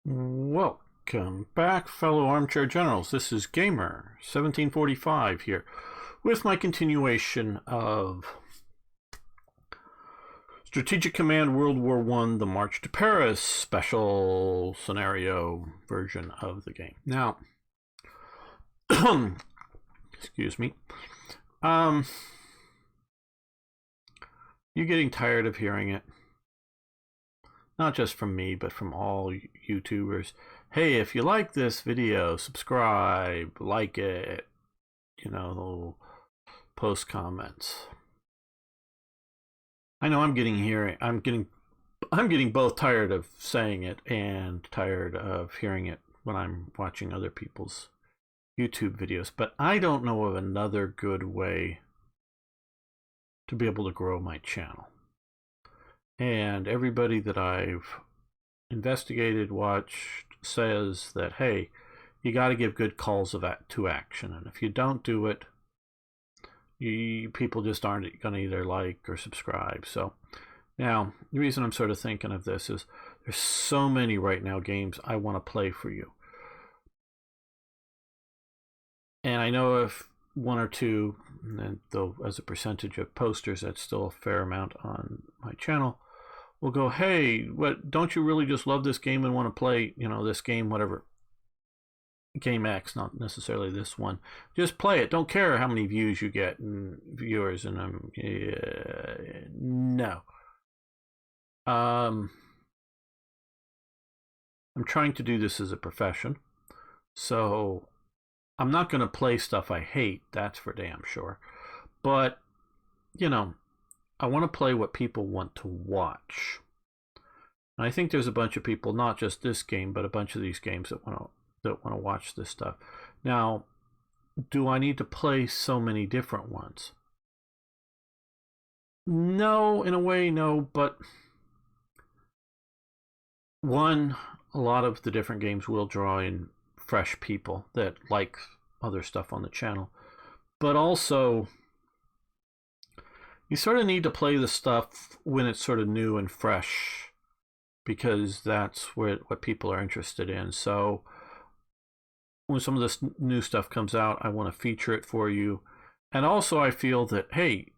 Welcome back, fellow armchair generals. This is Gamer 1745 here with my continuation of Strategic Command World War I, the March to Paris special scenario version of the game. Now, excuse me. You getting tired of hearing it? Not just from me, but from all YouTubers. Hey, if you like this video, subscribe, like it, post comments. I know I'm getting both tired of saying it and tired of hearing it when I'm watching other people's YouTube videos, but I don't know of another good way to be able to grow my channel. And everybody that I've investigated, watched, says that, hey, you got to give good calls to action. And if you don't do it, people just aren't going to either like or subscribe. So now, the reason I'm sort of thinking of this is there's so many right now games I want to play for you. And I know if one or two, and though as a percentage of posters, that's still a fair amount on my channel, will go, hey, what, don't you really just love this game and want to play, this game, whatever, game X, not necessarily this one, just play it, don't care how many views you get and viewers. And no, I'm trying to do this as a profession, so I'm not going to play stuff I hate, that's for damn sure, but I want to play what people want to watch. And I think there's a bunch of people, not just this game, but a bunch of these games that want to watch this stuff. Now, do I need to play so many different ones? No, in a way, no, but one, a lot of the different games will draw in fresh people that like other stuff on the channel, but also you sort of need to play the stuff when it's sort of new and fresh, because that's what people are interested in. So when some of this new stuff comes out, I want to feature it for you. And also I feel that, hey,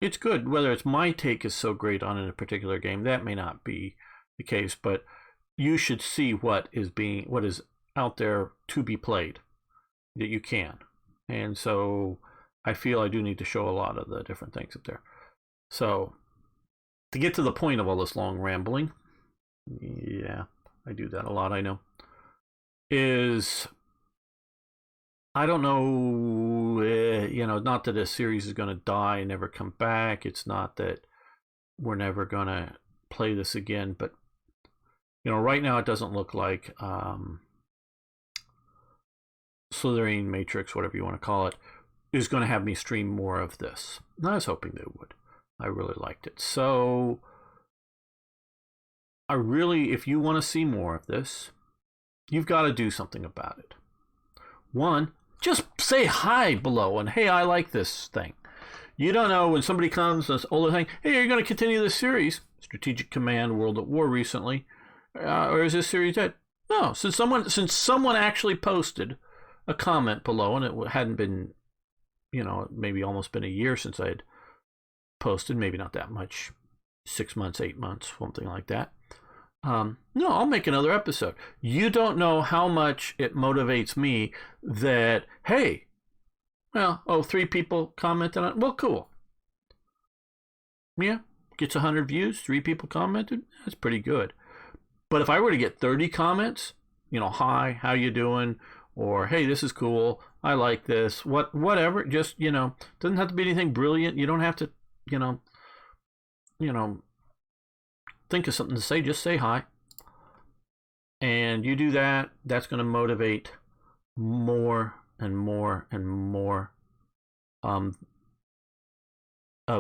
it's good. Whether it's my take is so great on a particular game, that may not be the case, but you should see what is out there to be played that you can. And so I feel I do need to show a lot of the different things up there. So to get to the point of all this long rambling, yeah, I do that a lot, I know, is I don't know, not that a series is going to die and never come back. It's not that we're never going to play this again, but right now it doesn't look like Slithering Matrix, whatever you want to call it, is going to have me stream more of this. And I was hoping they would. I really liked it. So if you want to see more of this, you've got to do something about it. One, just say hi below and, hey, I like this thing. You don't know when somebody comes and says, oh, thing, hey, are you going to continue this series, Strategic Command World at War recently, or is this series dead? No, since someone actually posted a comment below, and it hadn't been, maybe almost been a year since I had posted, maybe not that much, 6 months, 8 months, something like that. No, I'll make another episode. You don't know how much it motivates me that, hey, 3 people commented on it. Well, cool. Yeah, gets 100 views, 3 people commented. That's pretty good. But if I were to get 30 comments, hi, how you doing? Or, hey, this is cool, I like this, whatever, just, doesn't have to be anything brilliant. You don't have to, think of something to say, just say hi. And you do that, that's going to motivate more and more and more of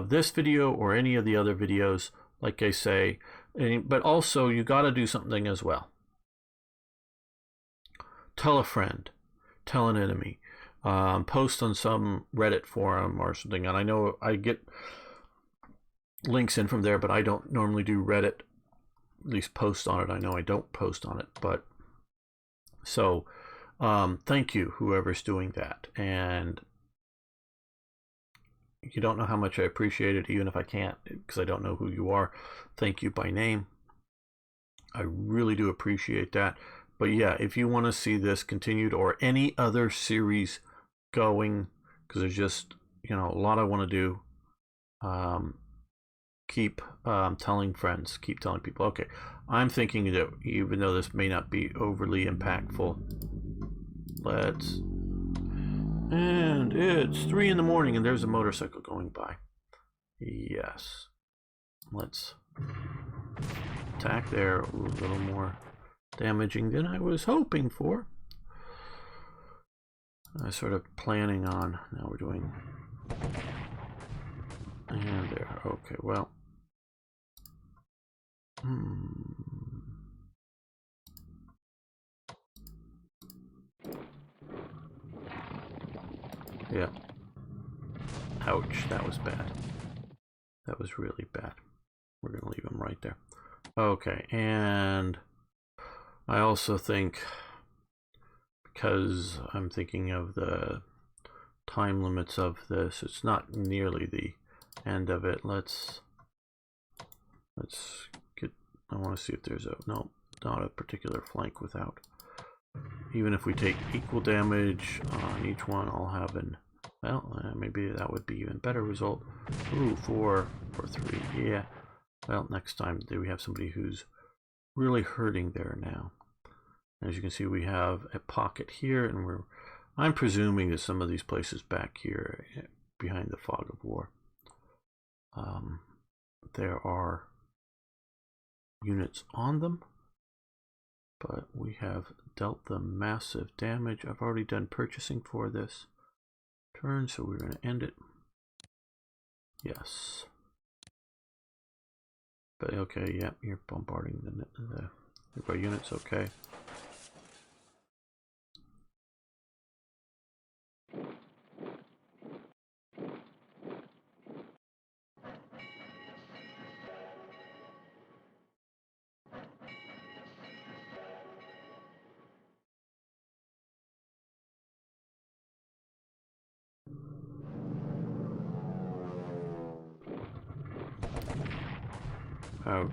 this video or any of the other videos, like I say. But also, you got to do something as well. Tell a friend, tell an enemy, post on some Reddit forum or something. And I know I get links in from there, but I don't normally do Reddit at least post on it. I know I don't post on it, but so thank you, whoever's doing that. And you don't know how much I appreciate it, even if I can't, because I don't know who you are. Thank you by name. I really do appreciate that. But yeah, if you want to see this continued or any other series going, because there's just, you know, a lot I want to do, keep telling friends, keep telling people. Okay, I'm thinking that even though this may not be overly impactful, and it's 3 in the morning and there's a motorcycle going by. Yes, let's attack there. Ooh, a little more damaging than I was hoping for. I was sort of planning on. Now we're doing, and there. Okay, well, yeah. Ouch, that was bad. That was really bad. We're gonna leave him right there. Okay, and I also think, because I'm thinking of the time limits of this, it's not nearly the end of it. Let's get, I want to see if there's a, no, not a particular flank without. Even if we take equal damage on each one, I'll have an, well, maybe that would be even better result. Ooh, 4 for 3, yeah. Well, next time we have somebody who's really hurting there now. As you can see, we have a pocket here, and I'm presuming that some of these places back here behind the fog of war, there are units on them, but we have dealt them massive damage. I've already done purchasing for this turn, so we're going to end it. Yes. But okay, yeah, you're bombarding the units, okay. Ouch.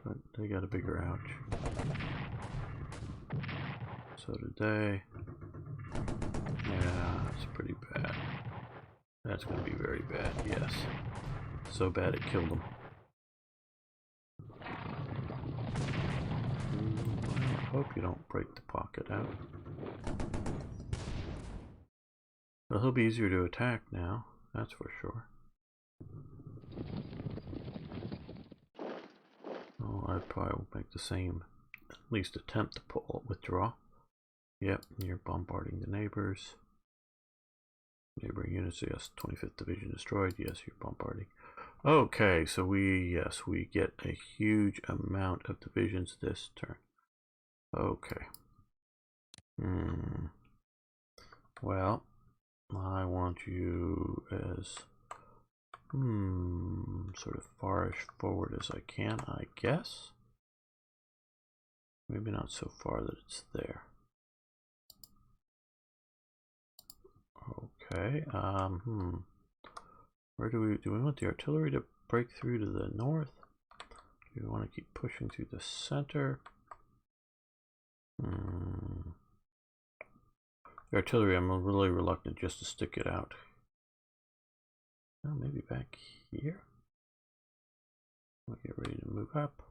But they got a bigger ouch. So did they. Yeah, that's pretty bad. That's going to be very bad, yes. So bad it killed them. I hope you don't break the pocket out. But he'll be easier to attack now, that's for sure. Oh, I probably will make the same, at least attempt to withdraw. Yep, you're bombarding the neighbors. Neighboring units, yes. 25th Division destroyed. Yes, you're bombarding. Okay, so we get a huge amount of divisions this turn. Okay. Well, I want you as sort of farish forward as I can, I guess. Maybe not so far that it's there. Okay, where do we want the artillery to break through to the north? Do we want to keep pushing through the center? The artillery, I'm really reluctant just to stick it out. Oh, maybe back here? We'll get ready to move up.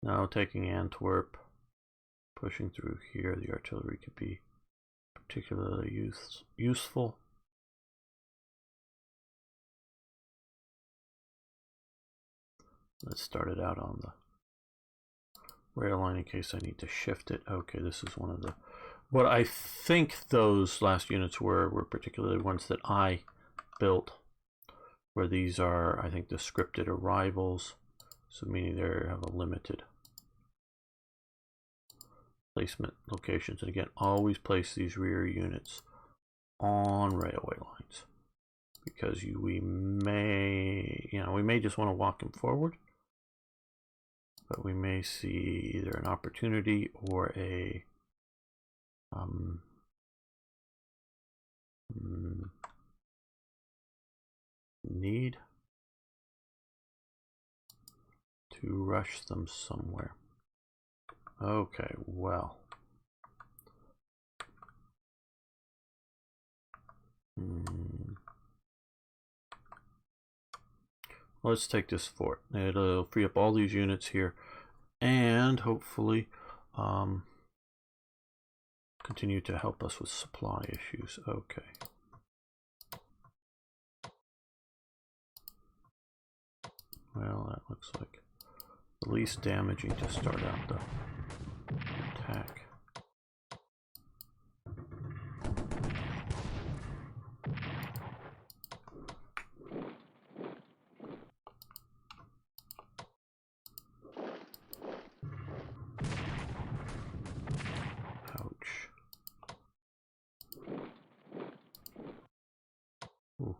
Now taking Antwerp, pushing through here, the artillery could be particularly useful. Let's start it out on the rail line in case I need to shift it. Okay, this is one of the, what I think those last units were particularly ones that I built, where these are, I think, the scripted arrivals, so meaning they have a limited placement locations. And again, always place these rear units on railway lines, because we may, we may just want to walk him forward, but we may see either an opportunity or a need to rush them somewhere. Okay, well. Let's take this fort. It'll free up all these units here and hopefully continue to help us with supply issues. Okay. Well, that looks like the least damaging to start out the attack. Ouch. Ooh.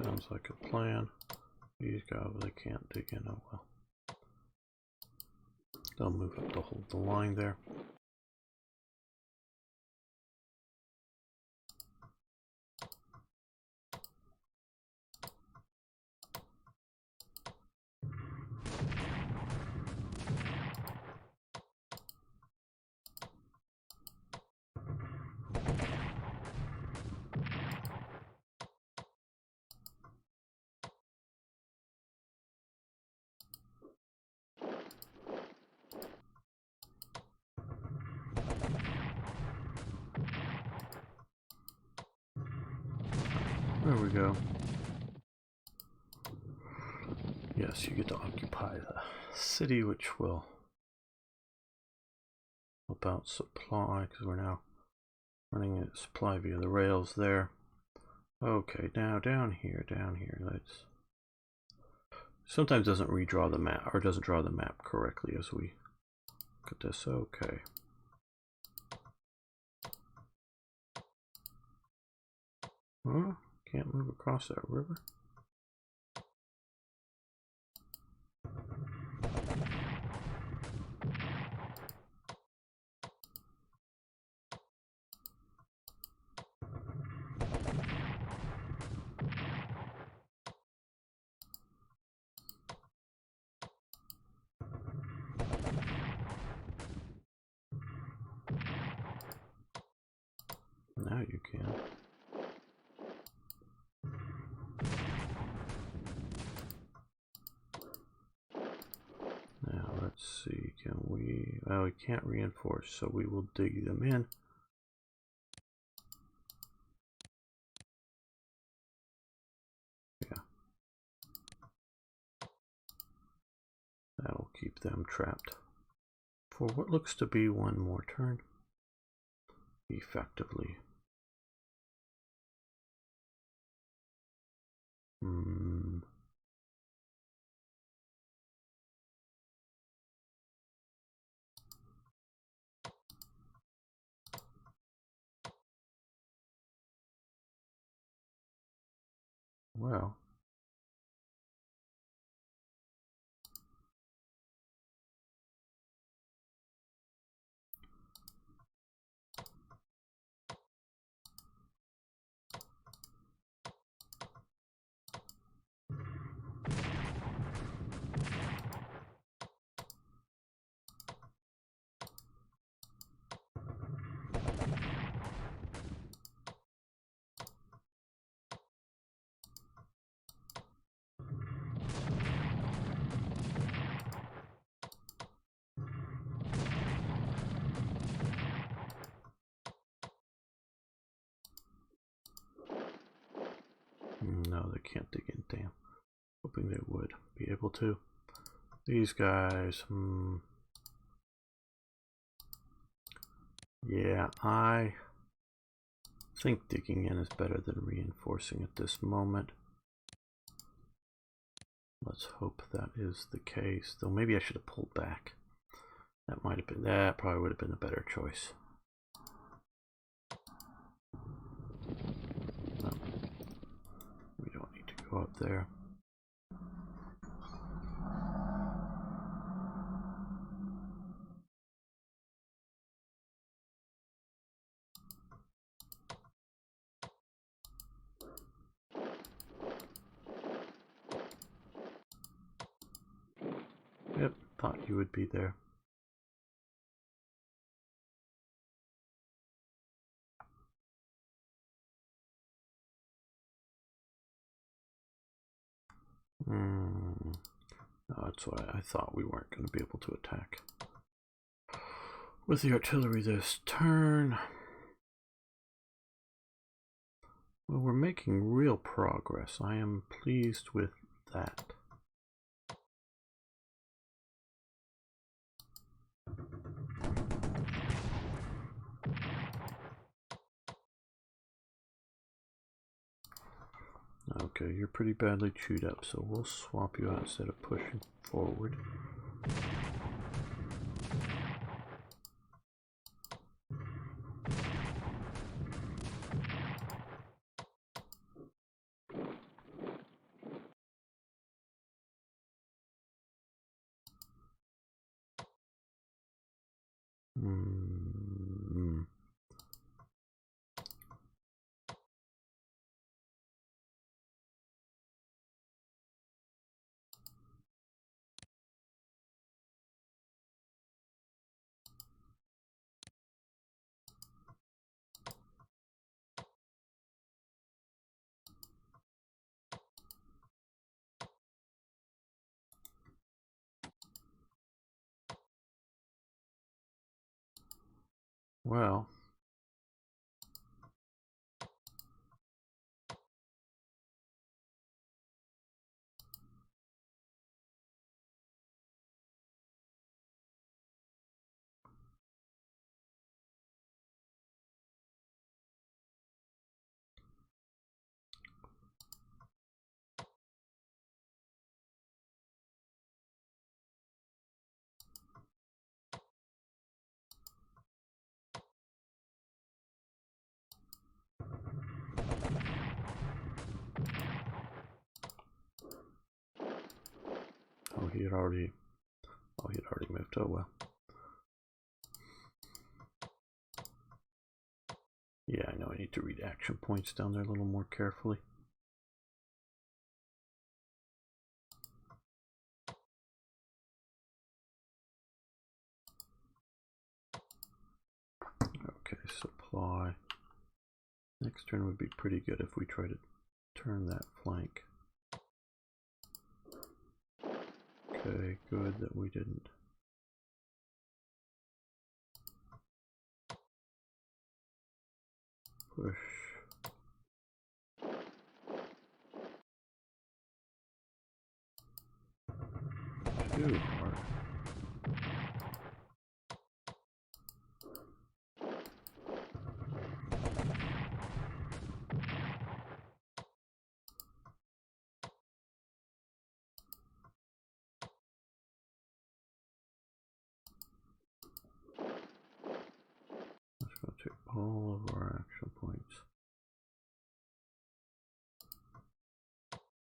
Sounds like a plan. These guys, they can't dig in. Oh well. They'll move up to hold the line there. There we go. Yes, you get to occupy the city, which will help out supply, because we're now running a supply via the rails there. Okay, now down here, let's... Sometimes doesn't redraw the map, or doesn't draw the map correctly as we look at this. Okay. Huh? Can't move across that river. Now you can. Now let's see, can we... Well, we can't reinforce, so we will dig them in. Yeah. That'll keep them trapped for what looks to be one more turn. Effectively. Well. No, they can't dig in, damn. Hoping they would be able to. These guys, Yeah, I think digging in is better than reinforcing at this moment. Let's hope that is the case. Though maybe I should have pulled back. That probably would have been a better choice. No, we don't need to go up there. Yep, thought you would be there. No, that's why I thought we weren't going to be able to attack with the artillery this turn. Well, we're making real progress. I am pleased with that. Okay, you're pretty badly chewed up, so we'll swap you out instead of pushing forward. Well, he had already moved. Oh well. Yeah, I know I need to read action points down there a little more carefully. Okay, supply. Next turn would be pretty good if we try to turn that flank. Okay, good that we didn't. Push. Too hard. Let's go take all of our action points.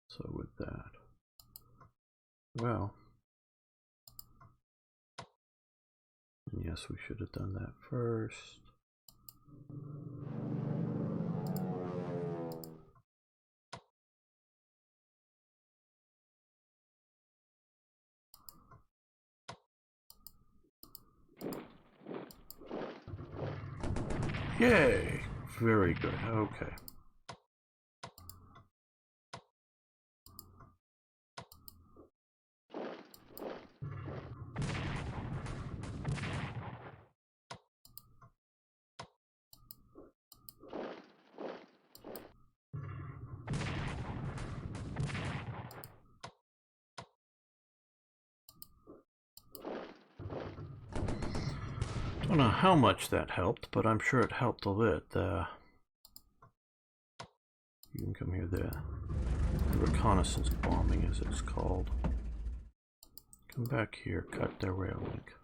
So with that, well, yes, we should have done that first. Yay! Very good. Okay. don't know how much that helped, but I'm sure it helped a bit. You can come here. The reconnaissance bombing, as it's called. Come back here, cut their rail link.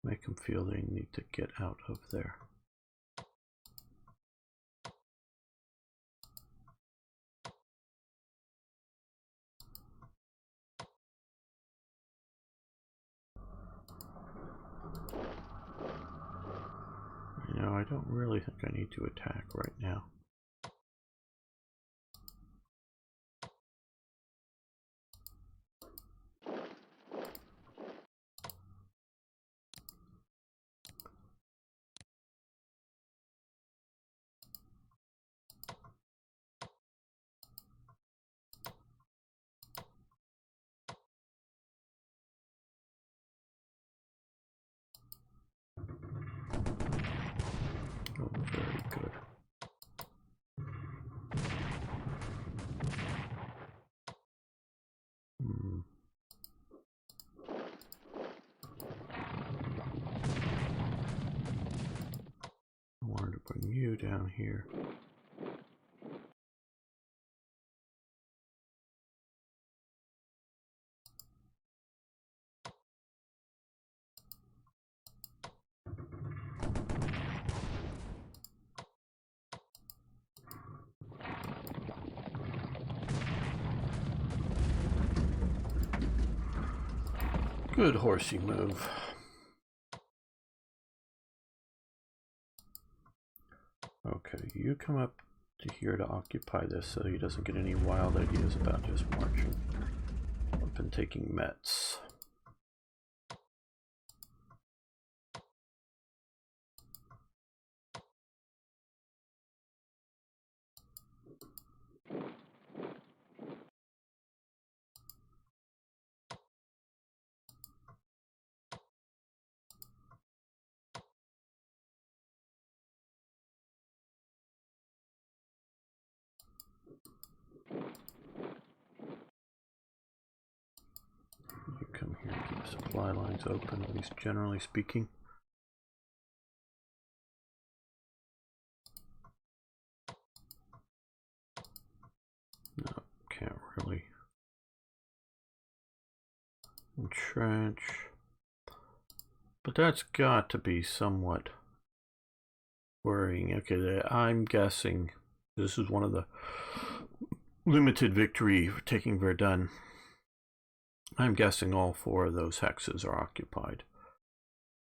Make them feel they need to get out of there. You know, I don't really think I need to attack right now. Oh, very good. I wanted to bring you down here. Good horsey move. Okay, you come up to here to occupy this so he doesn't get any wild ideas about just marching up and taking Metz. You come here, keep supply lines open, at least generally speaking. No, can't really entrench. But that's got to be somewhat worrying. Okay, I'm guessing this is one of the limited victory for taking Verdun. I'm guessing all 4 of those hexes are occupied.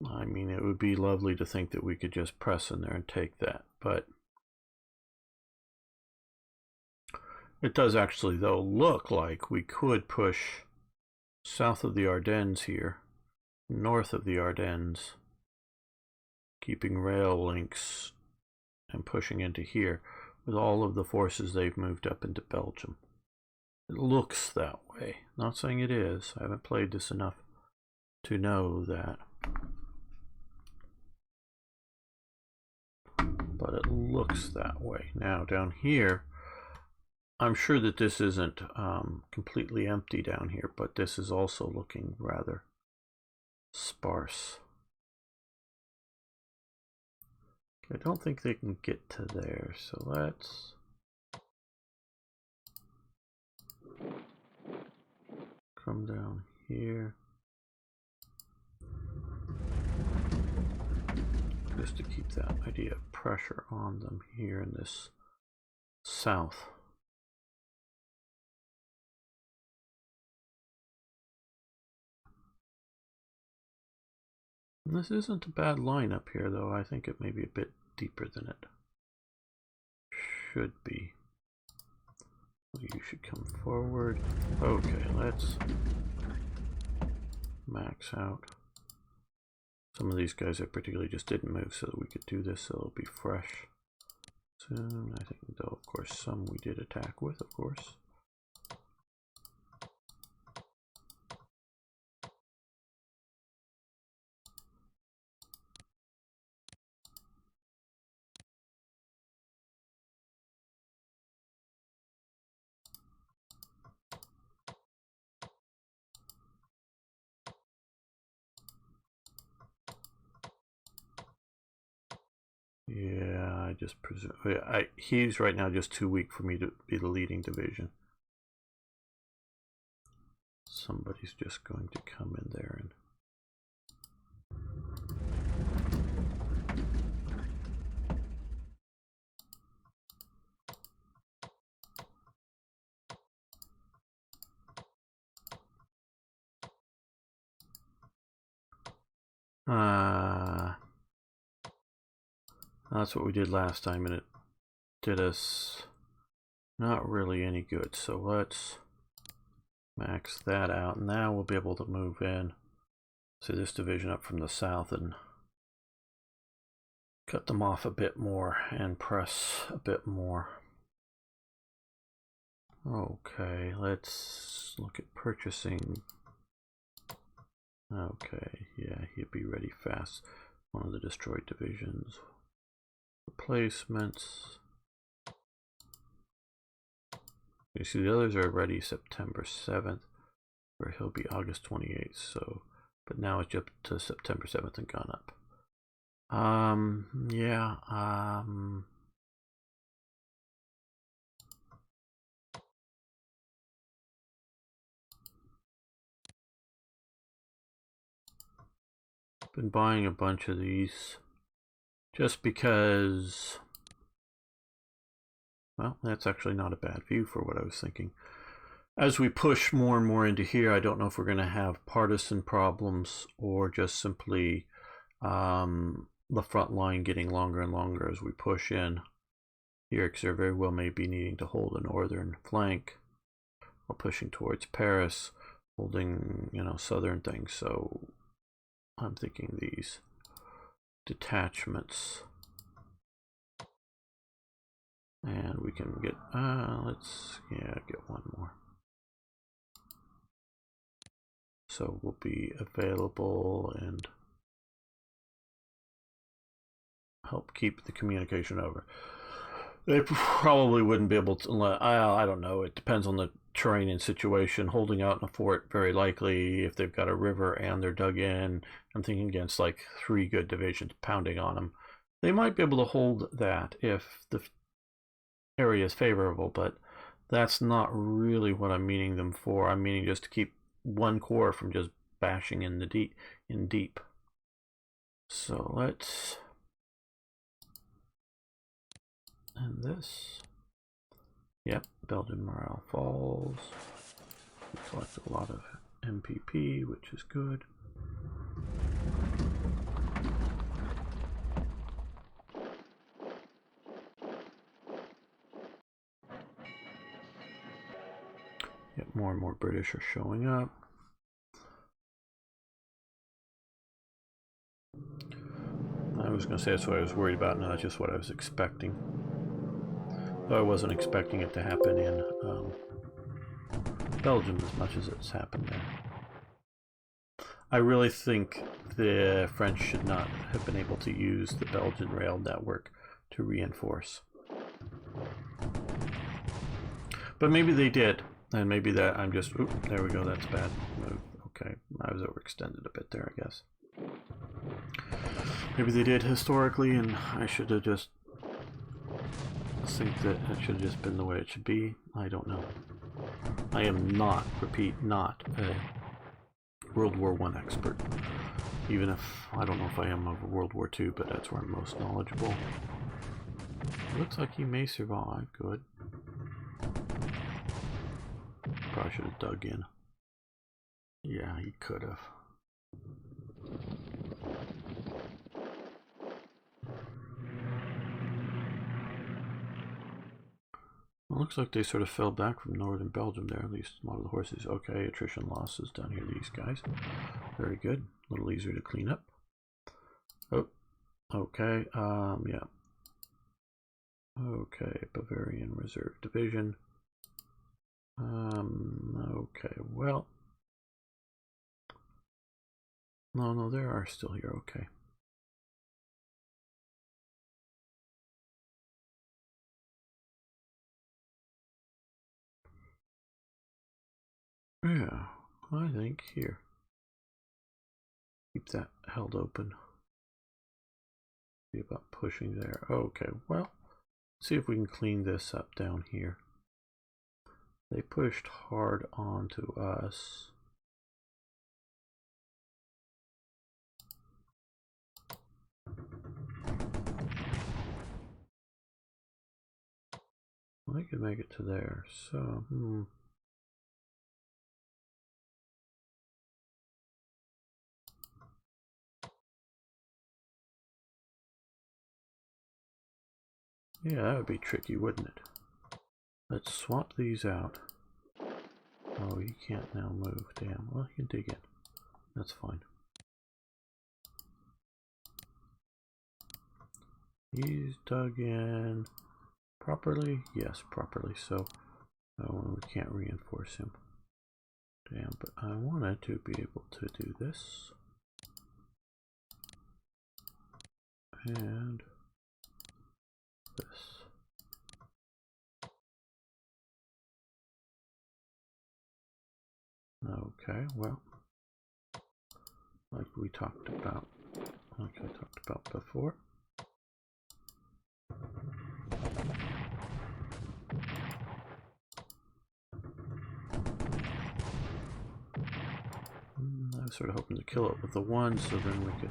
I mean, it would be lovely to think that we could just press in there and take that, but it does actually, though, look like we could push south of the Ardennes here, north of the Ardennes, keeping rail links and pushing into here with all of the forces they've moved up into Belgium. It looks that way. Not saying it is. I haven't played this enough to know that. But it looks that way. Now, down here, I'm sure that this isn't completely empty down here, but this is also looking rather sparse. I don't think they can get to there, so let's come down here just to keep that idea of pressure on them here in this south. And this isn't a bad line up here, though. I think it may be a bit deeper than it should be. You should come forward. Okay, let's max out. Some of these guys I particularly just didn't move so that we could do this, so it'll be fresh soon. I think, though, of course, some we did attack with, of course. Yeah, I just presume. He's right now just too weak for me to be the leading division. Somebody's just going to come in there and. That's what we did last time, and it did us not really any good. So let's max that out. Now we'll be able to move in to this division up from the south and cut them off a bit more and press a bit more. Okay, let's look at purchasing. Okay, yeah, he'll be ready fast. One of the destroyed divisions. Replacements. You see, the others are ready September 7th, where he'll be August 28th. So, but now it's up to September 7th and gone up. Yeah. Been buying a bunch of these just because. Well, that's actually not a bad view for what I was thinking. As we push more and more into here, I don't know if we're going to have partisan problems or just simply the front line getting longer and longer as we push in here, because there very well may be needing to hold a northern flank while pushing towards Paris, holding, southern things. So I'm thinking these detachments. And we can get, let's, get one more. So we'll be available and help keep the communication over. They probably wouldn't be able to, I don't know, it depends on the terrain and situation. Holding out in a fort, very likely, if they've got a river and they're dug in. I'm thinking against like 3 good divisions pounding on them. They might be able to hold that if the area is favorable, but that's not really what I'm meaning them for. I'm meaning just to keep one corps from just bashing in the deep. So let's end this. Yep, Belgian morale falls. We collected a lot of MPP, which is good. Yep, more and more British are showing up. I was going to say that's what I was worried about. No, that's just what I was expecting. Though I wasn't expecting it to happen in Belgium as much as it's happened there. I really think the French should not have been able to use the Belgian rail network to reinforce. But maybe they did. And maybe that I'm just, there we go, that's bad move. Okay, I was overextended a bit there, I guess. Maybe they did historically, and I should have just think that it should have just been the way it should be. I don't know. I am not, repeat, not a World War I expert. Even if, I don't know if I am over World War II, but that's where I'm most knowledgeable. Looks like he may survive, good. Probably should have dug in. Yeah, he could have. Well, looks like they sort of fell back from northern Belgium there, at least a lot of the horses. Okay, attrition losses down here, these guys. Very good. A little easier to clean up. Oh, okay, yeah. Okay, Bavarian Reserve Division. Okay, well. No, they are still here, okay. Yeah, I think here. Keep that held open. See about pushing there. Okay, well, see if we can clean this up down here. They pushed hard onto us. I could make it to there, so yeah, that would be tricky, wouldn't it? Let's swap these out. Oh, you can't now move. Damn. Well, you can dig in. That's fine. He's dug in properly? Yes, properly. So we can't reinforce him. Damn, but I wanted to be able to do this. And this. Okay, well, like we talked about, like I talked about before. I was sort of hoping to kill it with the one, so then we could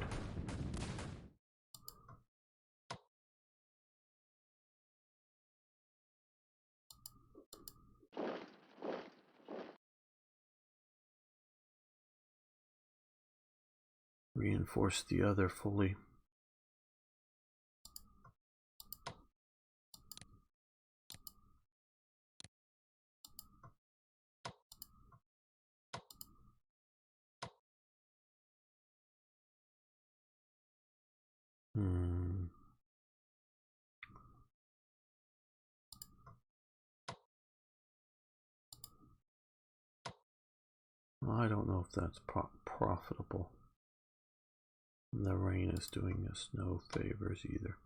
reinforce the other fully. I don't know if that's profitable. And the rain is doing us no favors either.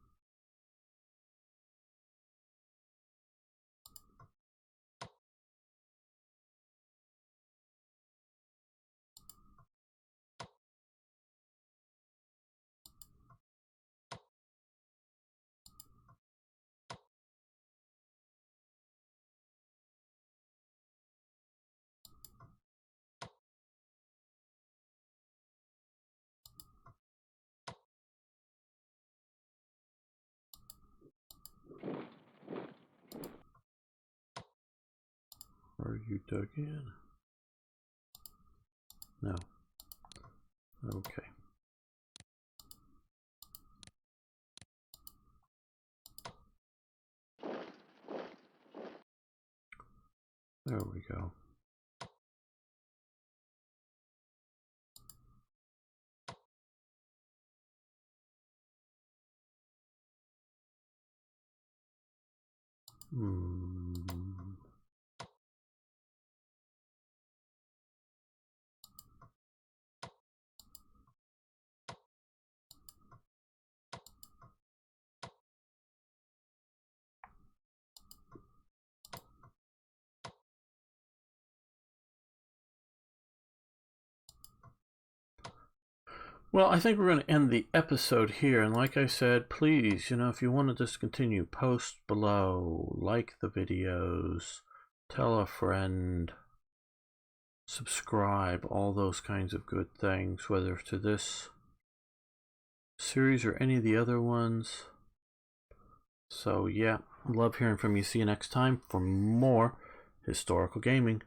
Are you dug in? No. Okay. There we go. Well, I think we're going to end the episode here. And like I said, please, if you want to discontinue, post below, like the videos, tell a friend, subscribe, all those kinds of good things, whether to this series or any of the other ones. So yeah, love hearing from you. See you next time for more historical gaming.